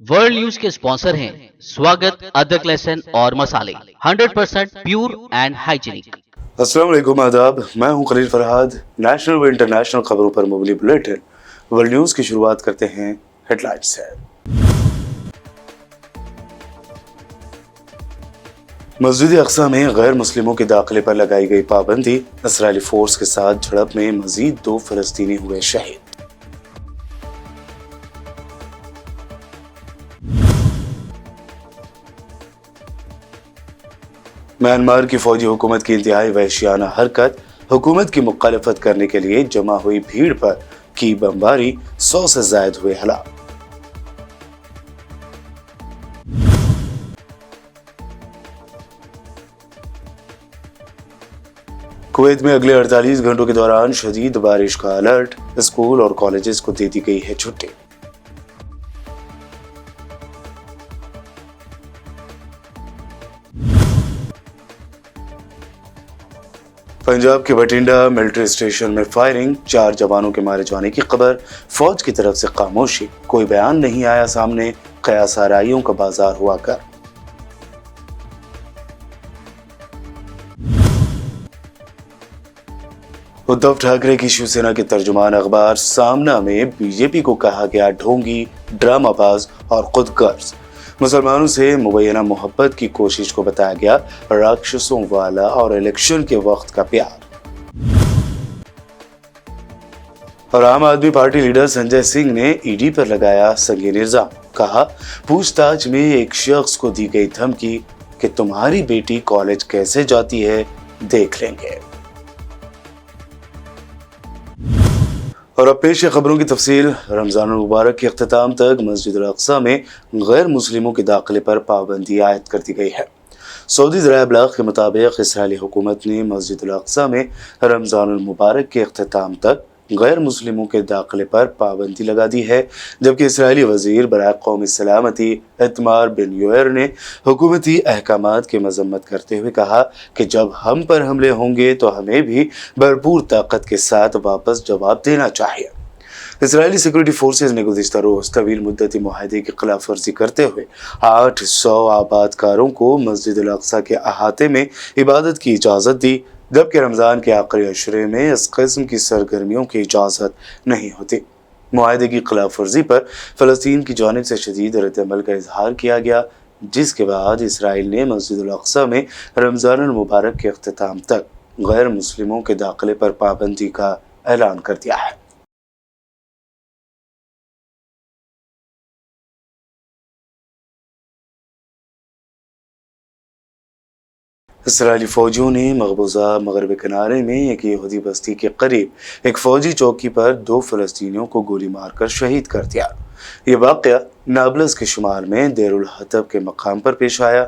World news के sponsor हैं स्वागत, अदरक, लहसुन और मसाले 100% प्योर एंड हाइजीनिक। अस्सलाम वालेकुम, आदाब। मैं हूं खलील फरहाद। नेशनल व इंटरनेशनल खबरों पर मुबनी बुलेटिन वर्ल्ड न्यूज की शुरुआत करते हैं हेडलाइंस से। मस्जिद अक्सा में गैर मुस्लिमों के दाखिले पर लगाई गई पाबंदी। इस्राएली फोर्स के साथ झड़प में मजीद 2 फलस्तीनी हुए शहीद। म्यांमार की फौजी हुकूमत की इंतहाई वहशियाना हरकत। हुकूमत की मुखालिफत करने के लिए जमा हुई भीड़ पर की बमबारी, 100 से जायद हुए हलाक। कुवैत में अगले 48 घंटों के दौरान शदीद बारिश का अलर्ट। स्कूल और कॉलेजेस को दे दी गई है छुट्टी। पंजाब के बठिंडा मिलिट्री स्टेशन में फायरिंग, 4 जवानों के मारे जाने की खबर। फौज की तरफ से खामोशी, कोई बयान नहीं आया सामने। कयास आराइयों का बाजार हुआ कर। उद्धव ठाकरे की शिवसेना के तर्जुमान अखबार सामना में बीजेपी को कहा गया ढोंगी, ड्रामाबाज और खुदगर्ज। मुसलमानों से मुबैना मोहब्बत की कोशिश को बताया गया राक्षसों वाला और इलेक्शन के वक्त का प्यार। और आम आदमी पार्टी लीडर संजय सिंह ने ईडी पर लगाया संगीन इल्जाम। कहा, पूछताछ में एक शख्स को दी गई धमकी कि तुम्हारी बेटी कॉलेज कैसे जाती है देख लेंगे। और अब पेश है खबरों की तफसील। रमजान मुबारक के अख्ताम तक मस्जिद अल-अक्सा में गैर मुस्लिमों के दाखिले पर पाबंदी आयद कर दी गई है। सऊदी ज़राए इब्लाग के मुताबिक इसराइली हुकूमत ने मस्जिद अल-अक्सा में रमजान मुबारक के अख्ताम तक गैर मुस्लिमों के दाखिले पर पाबंदी लगा दी है, जबकि इसराइली वजीर बराए कौमी सलामती इतमार बिन युएर ने हुकूमती अहकामात की मजम्मत करते हुए कहा कि जब हम पर हमले होंगे तो हमें भी भरपूर ताकत के साथ वापस जवाब देना चाहिए। इसराइली सिक्योरिटी फोर्सेज ने गुज़िश्ता रोज़ तवील मुद्दती मुआहदे की खिलाफ वर्जी करते हुए 800 आबादकारों को मस्जिद अल-अक्सा के अहाते में इबादत की इजाज़त दी, जबकि रमज़ान के आखिरी अशरे में इस किस्म की सरगर्मियों की इजाज़त नहीं होती। मुआहदे की खिलाफ वर्जी पर फ़लस्तीन की जानिब से शदीद रद्द-ए-अमल का इजहार किया गया, जिसके बाद इसराइल ने मस्जिद अल-अक्सा में रमज़ान मुबारक के अख्ताम तक गैर मुस्लिमों के दाखिले पर पाबंदी का ऐलान कर दिया है। इसराइली फौजियों ने मकबूजा मगरबी किनारे में एक यहूदी बस्ती के करीब एक फौजी चौकी पर 2 फ़लस्तीनियों को गोली मारकर शहीद कर दिया। ये वाक़या नाबलस के शुमाल में देरुल हतब के मकाम पर पेश आया।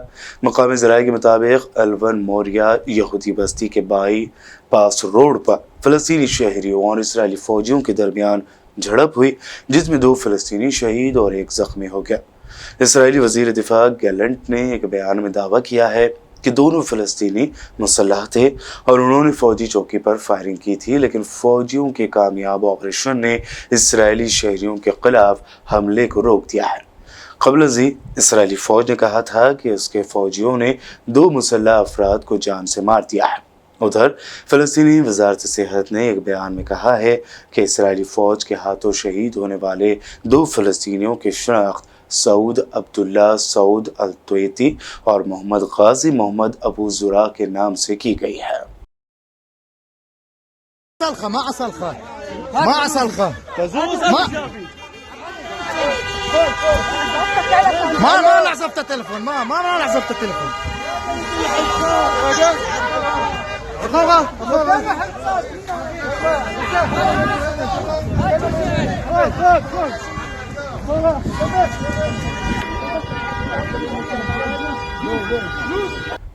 मकामी ज़राए के मुताबिक अलवन मोरिया यहूदी बस्ती के बाई पास रोड पर फ़लस्तीनी शहरियों और इसराइली फौजियों के दरमियान झड़प हुई, जिसमें 2 फ़लस्तीनी शहीद और 1 ज़ख्मी हो गया। इसराइली वज़ीर दिफा गैलेंट ने एक बयान में दावा किया है कि दोनों फ़लस्तीनी मुसल्लह थे और उन्होंने फौजी चौकी पर फायरिंग की थी, लेकिन फौजियों के कामयाब ऑपरेशन ने इसराइली शहरियों के खिलाफ हमले को रोक दिया है। क़ब्ल अज़ी इसराइली फ़ौज ने कहा था कि उसके फौजियों ने 2 मुसल्लह अफराद को जान से मार दिया है। उधर फ़लस्तीनी वज़ारत सेहत ने एक बयान में कहा है कि इसराइली फ़ौज के हाथों शहीद होने वाले 2 फ़लस्तीनियों की शनाख्त सऊद अब्दुल्ला सऊद अल-तुवैती और मोहम्मद गाजी मोहम्मद अबू ज़ुरा के नाम से की गई है।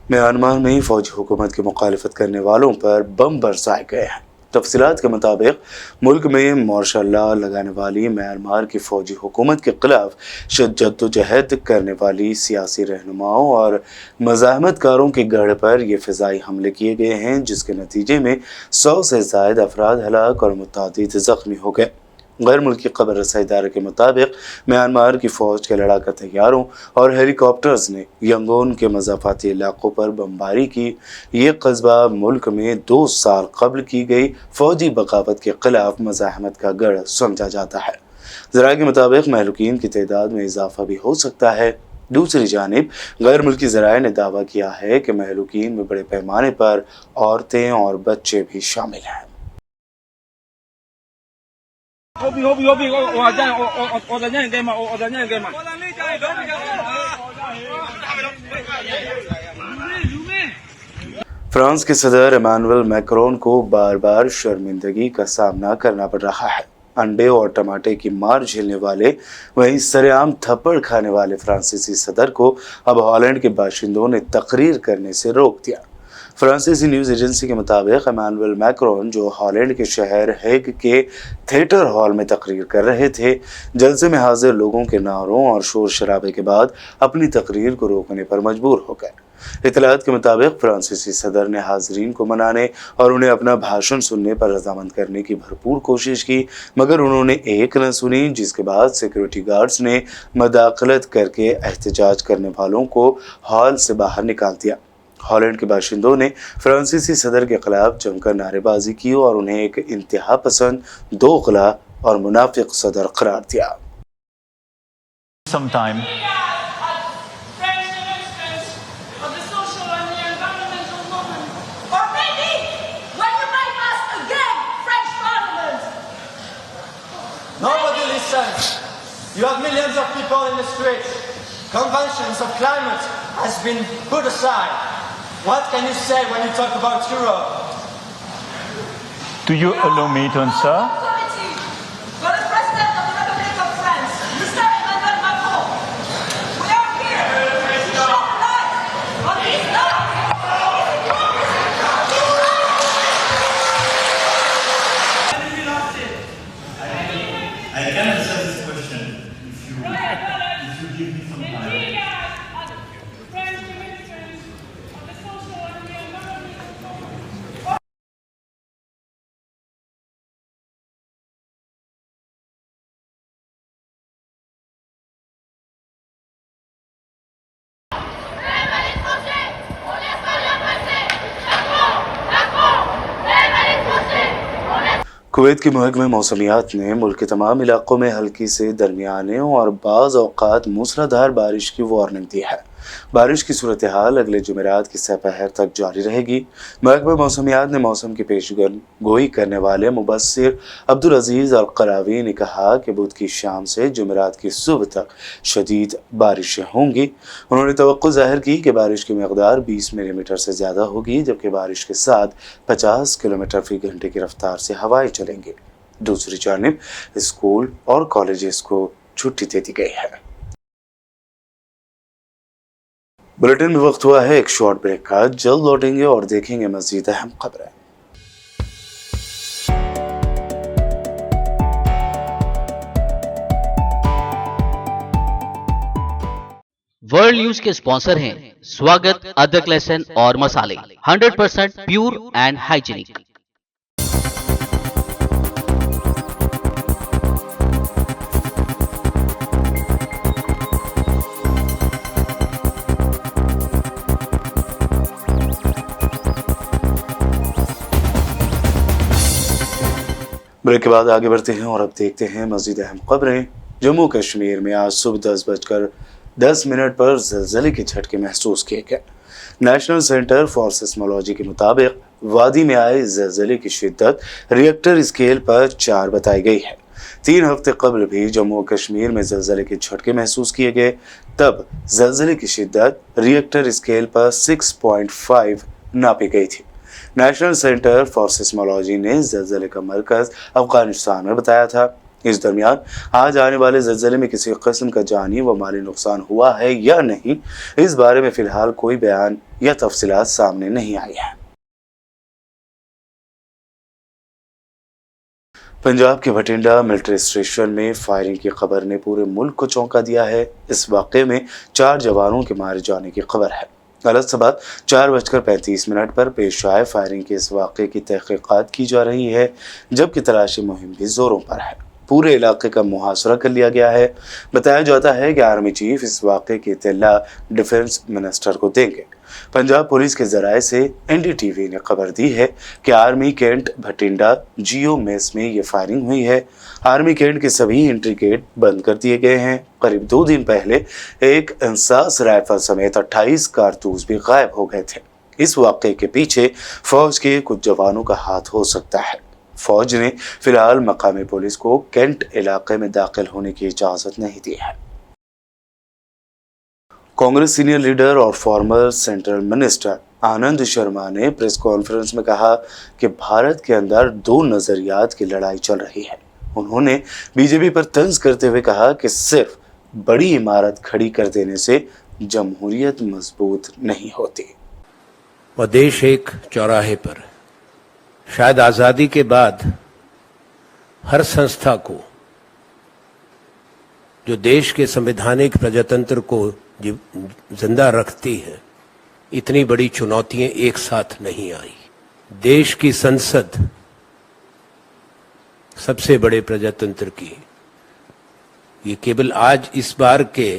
म्यांमार में फौजी हुकूमत की मुखालिफत करने वालों पर बम बरसाए गए हैं। तफसीलात के मुताबिक मुल्क में मार्शल लॉ लगाने वाली म्यांमार की फौजी हुकूमत के खिलाफ जद्दोजहद करने वाली सियासी रहनुमाओं और मज़ाहमतकारों के गढ़ पर ये फ़िज़ाई हमले किए गए हैं, जिसके नतीजे में 100 से ज़ायद अफराद हलाक और मुतअद्दिद ज़ख्मी हो गए। गैर मुल्की खबर रसाई इदारे के मुताबिक म्यांमार की फ़ौज के लड़ाका तैयारों और हेलीकॉप्टर्स ने यंगून के मज़ाफ़ाती इलाकों पर बमबारी की। ये कस्बा मुल्क में 2 साल कबल की गई फ़ौजी बगावत के खिलाफ मज़ाहमत का गढ़ समझा जाता है। ज़राए के मुताबिक महलूकीन की तादाद में इजाफा भी हो सकता है। दूसरी जानिब गैर मुल्की ज़राए ने दावा किया है कि महलूकीन में बड़े पैमाने पर औरतें और बच्चे भी शामिल हैं। फ्रांस के सदर इमानुएल मैक्रोन को बार बार शर्मिंदगी का सामना करना पड़ रहा है। अंडे और टमाटे की मार झेलने वाले वहीं सरेआम थप्पड़ खाने वाले फ्रांसीसी सदर को अब हॉलैंड के बाशिंदों ने तकरीर करने से रोक दिया। फ्रांसीसी न्यूज़ एजेंसी के मुताबिक इमानुएल मैक्रोन, जो हॉलैंड के शहर हेग के थिएटर हॉल में तकरीर कर रहे थे, जलसे में हाजिर लोगों के नारों और शोर शराबे के बाद अपनी तकरीर को रोकने पर मजबूर हो गए। इतलात के मुताबिक फ्रांसीसी सदर ने हाजरीन को मनाने और उन्हें अपना भाषण सुनने पर रजामंद करने की भरपूर कोशिश की, मगर उन्होंने एक न सुनी, जिसके बाद सिक्योरिटी गार्ड्स ने मदाखलत करके एहतजाज करने वालों को हॉल से बाहर निकाल दिया। हॉलैंड के बाशिंदों ने फ्रांसीसी सदर के खिलाफ जमकर नारेबाजी की और उन्हें एक इंतहा पसंद, दोगला और मुनाफिक सदर करार दिया। Nobody listens. You have millions of people in the streets. Conventions of climate has been put aside. What can you say when you talk about Europe? Do you allow me to answer? For the President of the Republic of France, Mr. Emmanuel Macron, we are here to shed light on these lies. I can answer this question if you give me some time. Kuwait की महकमे मौसमियात ने मुल्क के तमाम इलाकों में हल्की से दरमियाने और बाज़ औक़ात मूसलाधार बारिश की वार्निंग दी है। बारिश की सूरत हाल अगले जुमेरात की सपहर तक जारी रहेगी। महकमे मौसमियात ने मौसम की पेशगोई गोई करने वाले मुबस्सिर अब्दुल अजीज़ अल क़रावी ने कहा कि बुध की शाम से जुमेरात की सुबह तक शदीद बारिशें होंगी। उन्होंने तवक्को ज़ाहिर की कि बारिश की मकदार 20 मिलीमीटर से ज़्यादा होगी, जबकि बारिश के साथ 50 किलोमीटर फी घंटे की रफ्तार से हवाएं चलेंगी। दूसरी जानिब स्कूल और कॉलेजेस को छुट्टी दे दी गई है। बुलेटिन में वक्त हुआ है एक शॉर्ट ब्रेक का। जल्द लौटेंगे और देखेंगे मज़ीद अहम खबरें। वर्ल्ड न्यूज के स्पॉन्सर हैं स्वागत, अदरक, लहसुन और मसाले, 100% प्योर एंड हाइजीनिक। ब्रेक के बाद आगे बढ़ते हैं और अब देखते हैं मज़ीद अहम खबरें। जम्मू कश्मीर में आज सुबह 10:10 पर ज़लज़ले के झटके महसूस किए गए। नेशनल सेंटर फॉर सिस्मोलॉजी के मुताबिक वादी में आए ज़लज़ले की शिद्दत रिएक्टर स्केल पर 4 बताई गई है। 3 हफ्ते कबल भी जम्मू कश्मीर में ज़लज़ले के झटके महसूस किए गए, तब ज़लज़ले की शिद्दत रिएक्टर स्केल पर 6.5 नापी गई थी। नेशनल सेंटर फॉर सिस्मोलॉजी ने ज़लज़ले का मरकज़ अफगानिस्तान में बताया था। इस दरमियान आज आने वाले ज़लज़ले में किसी किस्म का जानी व माली नुकसान हुआ है या नहीं, इस बारे में फ़िलहाल कोई बयान या तफसीलात सामने नहीं आई है। पंजाब के भटिंडा मिलिट्री स्टेशन में फायरिंग की खबर ने पूरे मुल्क को चौंका दिया है। इस वाक़े में 4 जवानों के मारे जाने की खबर है। अलग सबात 4:35 पर पेश आए फायरिंग के इस वाक़े की तहक़ीक़ात की जा रही है, जबकि तलाशी मुहिम भी जोरों पर है। पूरे इलाके का मुहासरा कर लिया गया है। बताया जाता है कि आर्मी चीफ इस वाक़े की इत्तला डिफेंस मिनिस्टर को देंगे। पंजाब पुलिस के जराये से NDTV ने खबर दी है कि आर्मी कैंट भटिंडा जियो मेस में ये फायरिंग हुई है। आर्मी कैंट के सभी एंट्री गेट बंद कर दिए गए हैं। करीब 2 दिन पहले एक इंसास राइफल समेत 28 कारतूस भी गायब हो गए थे। इस वाक़े के पीछे फौज के कुछ जवानों का हाथ हो सकता है। फौज ने फिलहाल मकामी पुलिस को कैंट इलाके में दाखिल होने की इजाज़त नहीं दी है। कांग्रेस सीनियर लीडर और farmer central minister Anand Sharma ने प्रेस कॉन्फ्रेंस में कहा कि भारत के अंदर 2 नजरियात की लड़ाई चल रही है। उन्होंने बीजेपी पर तंज करते हुए कहा कि सिर्फ बड़ी इमारत खड़ी कर देने से जमहूरियत मजबूत नहीं होती। वह देश एक चौराहे पर, शायद आज़ादी के बाद हर संस्था को जो देश के संवैधानिक प्रजातंत्र को जिंदा रखती है, इतनी बड़ी चुनौतियां एक साथ नहीं आई। देश की संसद सबसे बड़े प्रजातंत्र की, ये केवल आज इस बार के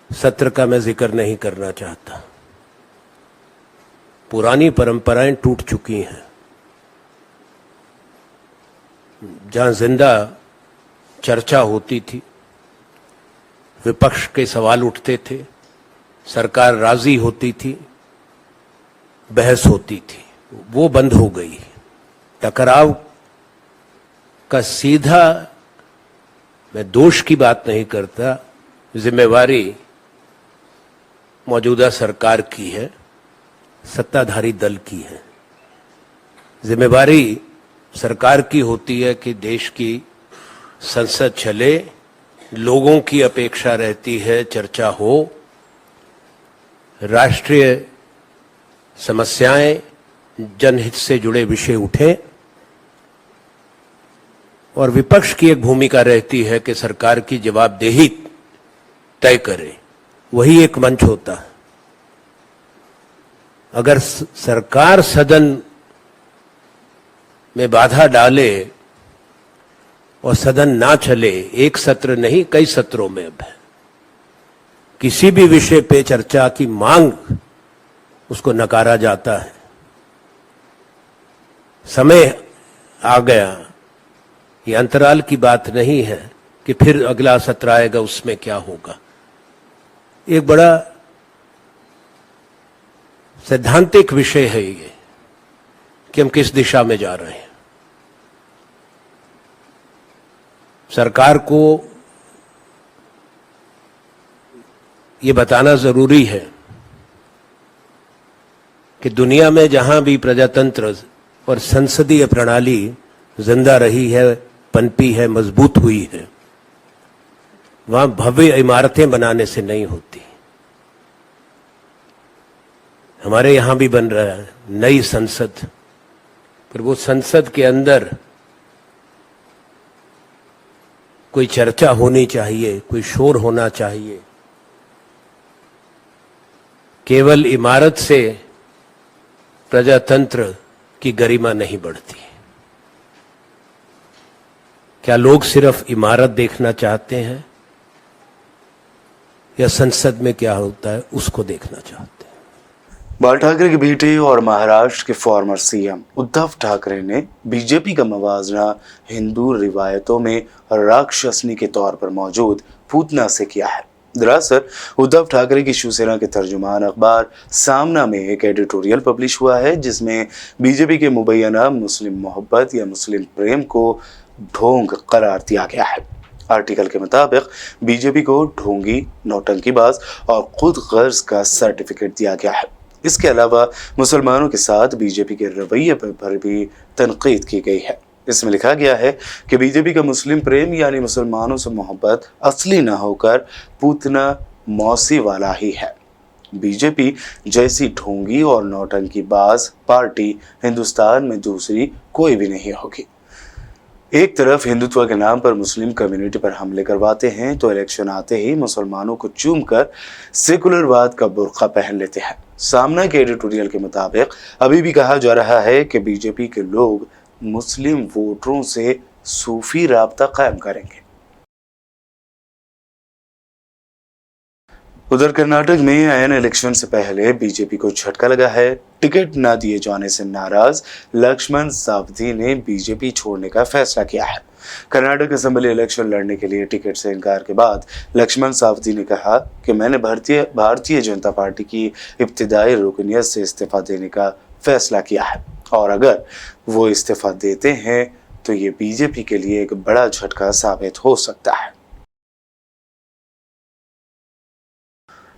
सत्र का मैं जिक्र नहीं करना चाहता। पुरानी परंपराएं टूट चुकी हैं। जहां जिंदा चर्चा होती थी, विपक्ष के सवाल उठते थे, सरकार राजी होती थी, बहस होती थी, वो बंद हो गई। टकराव का सीधा, मैं दोष की बात नहीं करता, जिम्मेवारी मौजूदा सरकार की है, सत्ताधारी दल की है। जिम्मेवारी सरकार की होती है कि देश की संसद चले, लोगों की अपेक्षा रहती है चर्चा हो, राष्ट्रीय समस्याएं, जनहित से जुड़े विषय उठें, और विपक्ष की एक भूमिका रहती है कि सरकार की जवाबदेही तय करे। वही एक मंच होता है। अगर सरकार सदन में बाधा डाले और सदन ना चले, एक सत्र नहीं कई सत्रों में, अब किसी भी विषय पे चर्चा की मांग, उसको नकारा जाता है। समय आ गया, ये अंतराल की बात नहीं है कि फिर अगला सत्र आएगा उसमें क्या होगा। एक बड़ा सैद्धांतिक विषय है ये कि हम किस दिशा में जा रहे हैं। सरकार को ये बताना जरूरी है कि दुनिया में जहां भी प्रजातंत्र और संसदीय प्रणाली जिंदा रही है, पनपी है, मजबूत हुई है, वहां भव्य इमारतें बनाने से नहीं होती। हमारे यहां भी बन रहा है नई संसद, पर वो संसद के अंदर कोई चर्चा होनी चाहिए, कोई शोर होना चाहिए। केवल इमारत से प्रजातंत्र की गरिमा नहीं बढ़ती। क्या लोग सिर्फ इमारत देखना चाहते हैं या संसद में क्या होता है उसको देखना चाहते हैं? बाल ठाकरे के बेटे और महाराष्ट्र के फॉर्मर CM उद्धव ठाकरे ने बीजेपी का मवाजना हिंदू रिवायतों में राक्षसनी के तौर पर मौजूद पूतना से किया है। दरअसल उद्धव ठाकरे की शिवसेना के तर्जुमान अखबार सामना में एक एडिटोरियल पब्लिश हुआ है, जिसमें बीजेपी के मुबैना मुस्लिम मोहब्बत या मुस्लिम प्रेम को ढोंग करार दिया गया है। आर्टिकल के मुताबिक बीजेपी को ढोंगी, नौटंकीबाज और खुद गर्ज का सर्टिफिकेट दिया गया है। इसके अलावा मुसलमानों के साथ बीजेपी के रवैये पर भी तनकीद की गई है। इसमें लिखा गया है कि बीजेपी का मुस्लिम प्रेम यानी मुसलमानों से मोहब्बत असली न होकर पूतना मौसी वाला ही है। बीजेपी जैसी ढोंगी और नौटंकीबाज पार्टी हिंदुस्तान में दूसरी कोई भी नहीं होगी। एक तरफ हिंदुत्व के नाम पर मुस्लिम कम्युनिटी पर हमले करवाते हैं तो इलेक्शन आते ही मुसलमानों को चूमकर सेकुलरवाद का बुर्का पहन लेते हैं। सामना के एडिटोरियल के मुताबिक अभी भी कहा जा रहा है कि बीजेपी के लोग मुस्लिम वोटरों से सूफी राब्ता कायम करेंगे। उधर कर्नाटक में आयन इलेक्शन से पहले बीजेपी को झटका लगा है। टिकट न दिए जाने से नाराज लक्ष्मण सावदी ने बीजेपी छोड़ने का फैसला किया है। कर्नाटक असेंबली इलेक्शन लड़ने के लिए टिकट से इनकार के बाद लक्ष्मण सावदी ने कहा कि मैंने भारतीय जनता पार्टी की इब्तिदाई रुकनियत से इस्तीफा देने का फैसला किया है और अगर वो इस्तीफा देते हैं तो ये बीजेपी के लिए एक बड़ा झटका साबित हो सकता है।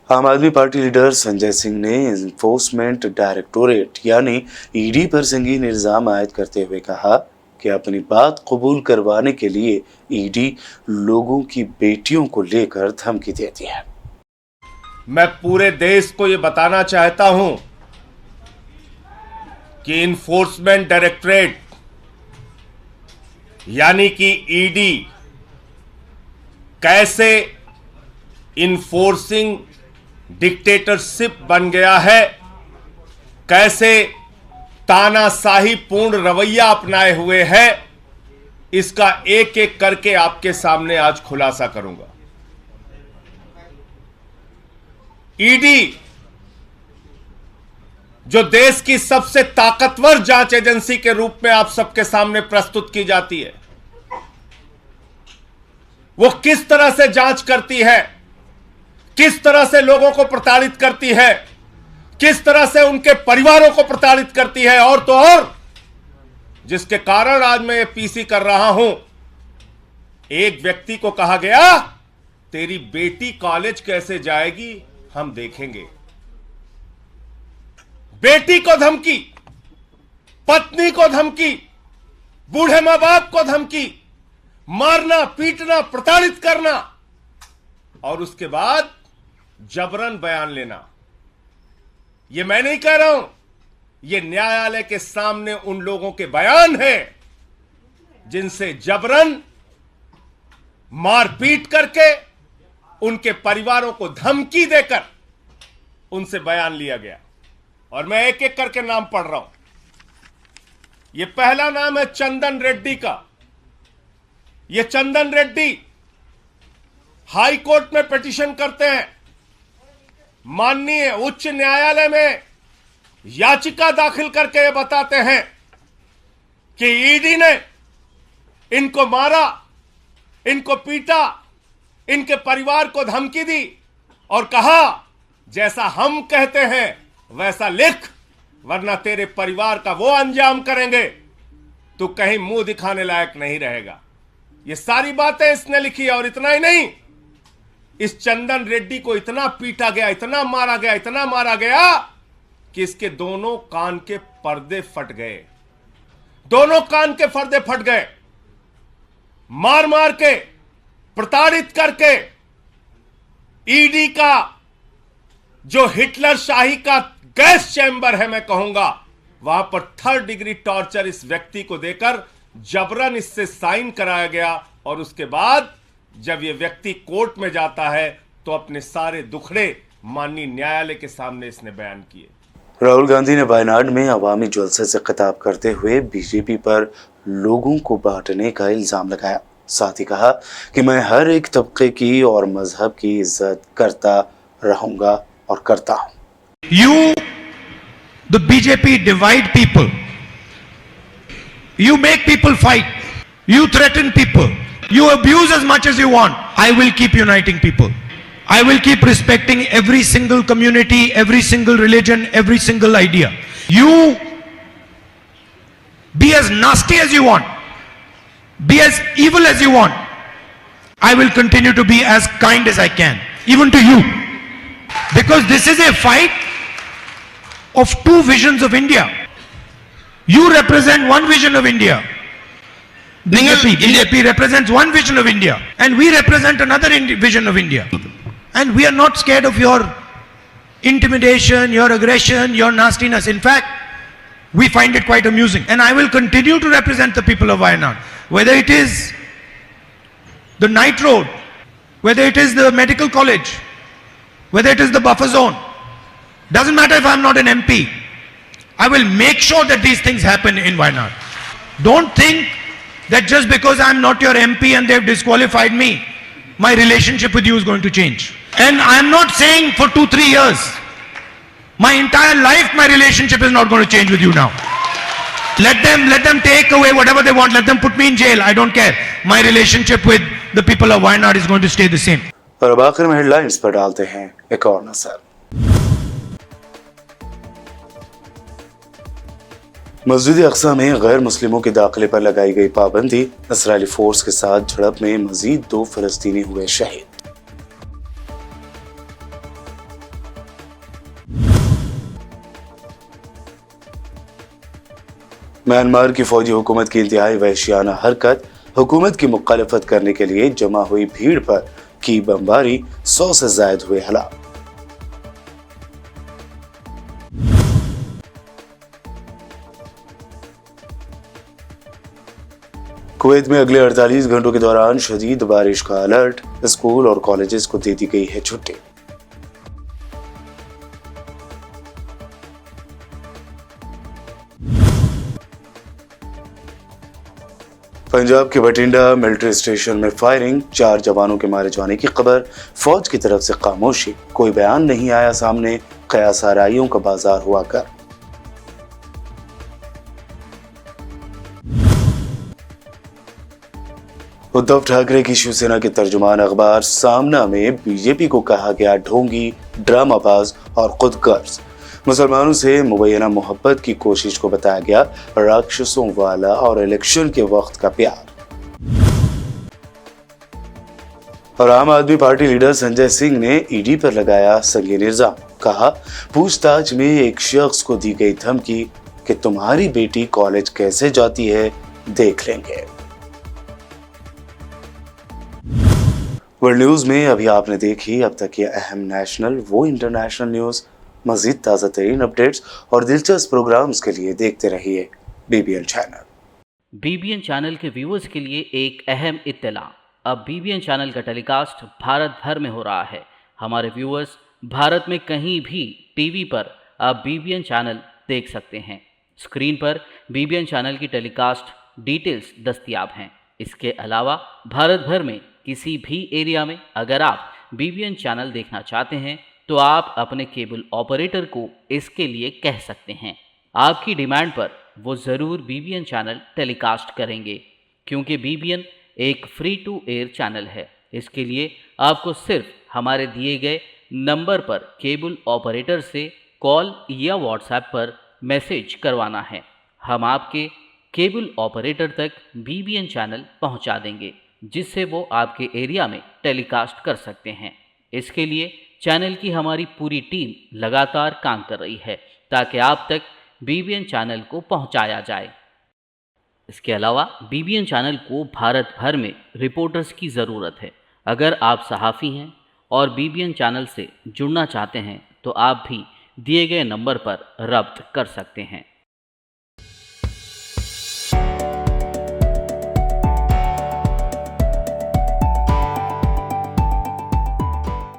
आम आदमी पार्टी लीडर संजय सिंह ने इन्फोर्समेंट डायरेक्टोरेट यानी ईडी पर संगीन इल्जाम आयद करते हुए कहा कि अपनी बात कबूल करवाने के लिए ईडी लोगों की बेटियों को लेकर धमकी देती है। मैं पूरे देश को ये बताना चाहता हूं कि इन्फोर्समेंट डायरेक्टोरेट यानी कि ईडी कैसे इन्फोर्सिंग डिक्टेटरशिप बन गया है, कैसे तानाशाही पूर्ण रवैया अपनाए हुए है, इसका एक एक करके आपके सामने आज खुलासा करूंगा। ईडी जो देश की सबसे ताकतवर जांच एजेंसी के रूप में आप सबके सामने प्रस्तुत की जाती है, वो किस तरह से जांच करती है, किस तरह से लोगों को प्रताड़ित करती है, किस तरह से उनके परिवारों को प्रताड़ित करती है। और तो और जिसके कारण आज मैं ये पीसी कर रहा हूं, एक व्यक्ति को कहा गया तेरी बेटी कॉलेज कैसे जाएगी हम देखेंगे। बेटी को धमकी, पत्नी को धमकी, बूढ़े मां बाप को धमकी, मारना पीटना प्रताड़ित करना और उसके बाद जबरन बयान लेना। यह मैं नहीं कह रहा हूं, यह न्यायालय के सामने उन लोगों के बयान हैं जिनसे जबरन मारपीट करके उनके परिवारों को धमकी देकर उनसे बयान लिया गया। और मैं एक एक करके नाम पढ़ रहा हूं। यह पहला नाम है चंदन रेड्डी का। यह चंदन रेड्डी हाई कोर्ट में पिटीशन करते हैं, माननीय उच्च न्यायालय में याचिका दाखिल करके ये बताते हैं कि ईडी ने इनको मारा, इनको पीटा, इनके परिवार को धमकी दी और कहा जैसा हम कहते हैं वैसा लिख, वरना तेरे परिवार का वो अंजाम करेंगे तू कहीं मुंह दिखाने लायक नहीं रहेगा। ये सारी बातें इसने लिखी है। और इतना ही नहीं, इस चंदन रेड्डी को इतना पीटा गया, इतना मारा गया, इतना मारा गया कि इसके दोनों कान के पर्दे फट गए। दोनों कान के पर्दे फट गए। मार मार के, प्रताड़ित करके ईडी का जो हिटलर शाही का गैस चैम्बर है, मैं कहूंगा, वहां पर 3rd डिग्री टॉर्चर इस व्यक्ति को देकर जबरन इससे साइन कराया गया। और उसके बाद जब यह व्यक्ति कोर्ट में जाता है तो अपने सारे दुखड़े माननीय न्यायालय के सामने इसने बयान किए। राहुल गांधी ने वायनाड में अवामी जलसे से खिताब करते हुए बीजेपी पर लोगों को बांटने का इल्जाम लगाया। साथ ही कहा कि मैं हर एक तबके की और मजहब की इज्जत करता रहूंगा और करता हूं। You, the BJP, divide people. You make people fight. You threaten people. You abuse as much as you want. I will keep uniting people. I will keep respecting every single community, every single religion, every single idea. You be as nasty as you want. Be as evil as you want. I will continue to be as kind as I can, even to you. Because this is a fight of two visions of India. You represent one vision of India. BJP represents one vision of India, and we represent another vision of India. And we are not scared of your intimidation, your aggression, your nastiness. In fact, we find it quite amusing. And I will continue to represent the people of Wayanad. whether it is the night road, whether it is the medical college, whether it is the buffer zone, doesn't matter if I'm not an MP, I will make sure that these things happen in Wayanad. Don't think that just because I'm not your MP and they've disqualified me, my relationship with you is going to change. And I'm not saying for 2-3 years. My entire life, my relationship is not going to change with you now. Let them take away whatever they want. Let them put me in jail. I don't care. My relationship with the people of Wayanad is going to stay the same. और अब आखिर में headlines पर डालते हैं एक और नजर। मस्जिद अक्सा में गैर मुस्लिमों के दाखिले पर लगाई गई पाबंदी, इस्राएली फोर्स के साथ झड़प में मजीद 2 फलस्तीनी हुए शहीद। म्यांमार की फौजी हुकूमत की इंतहाई वहशियाना हरकत, हुकूमत की मुखालिफत करने के लिए जमा हुई भीड़ पर की बमबारी, 100 से ज्यादा हुए हलाक। कुवैत में अगले 48 घंटों के दौरान शदीद बारिश का अलर्ट, स्कूल और कॉलेजेस को दे दी गई है छुट्टी। पंजाब के बठिंडा मिलिट्री स्टेशन में फायरिंग, 4 जवानों के मारे जाने की खबर, फौज की तरफ से खामोशी, कोई बयान नहीं आया सामने, कयास आराइयों का बाजार हुआ कर। उद्धव ठाकरे की शिवसेना के तर्जुमान अखबार सामना में बीजेपी को कहा गया ढोंगी, ड्रामाबाज और खुदगर्ज। मुसलमानों से मुबैना मोहब्बत की कोशिश को बताया गया राक्षसों वाला और इलेक्शन के वक्त का प्यार। और आम आदमी पार्टी लीडर संजय सिंह ने ईडी पर लगाया संगीन इल्जाम, कहा पूछताछ में एक शख्स को दी गई धमकी कि तुम्हारी बेटी कॉलेज कैसे जाती है देख लेंगे। वर्ल्ड न्यूज में अभी आपने देखी अब तक ये अहम नेशनल वो इंटरनेशनल न्यूज। मजीद ताज़ा तरीन अपडेट्स और दिलचस्प प्रोग्राम्स के लिए देखते रहिए बीबीएन चैनल। बीबीएन चैनल के व्यूअर्स के लिए एक अहम इत्तला, अब बीबीएन चैनल का टेलीकास्ट भारत भर में हो रहा है। हमारे व्यूअर्स भारत में कहीं भी टीवी पर अब बीबीएन चैनल देख सकते हैं। स्क्रीन पर बीबीएन चैनल की टेलीकास्ट डिटेल्स दस्तयाब हैं। इसके अलावा भारत भर में किसी भी एरिया में अगर आप बीबीएन चैनल देखना चाहते हैं तो आप अपने केबल ऑपरेटर को इसके लिए कह सकते हैं। आपकी डिमांड पर वो ज़रूर बीबीएन चैनल टेलीकास्ट करेंगे, क्योंकि बीबीएन एक फ्री टू एयर चैनल है। इसके लिए आपको सिर्फ हमारे दिए गए नंबर पर केबल ऑपरेटर से कॉल या व्हाट्सएप पर मैसेज करवाना है। हम आपके केबल ऑपरेटर तक बीबीएन चैनल पहुंचा देंगे, जिससे वो आपके एरिया में टेलीकास्ट कर सकते हैं। इसके लिए चैनल की हमारी पूरी टीम लगातार काम कर रही है ताकि आप तक बीबीएन चैनल को पहुंचाया जाए। इसके अलावा बीबीएन चैनल को भारत भर में रिपोर्टर्स की ज़रूरत है। अगर आप सहाफ़ी हैं और बीबीएन चैनल से जुड़ना चाहते हैं तो आप भी दिए गए नंबर पर रब्त कर सकते हैं।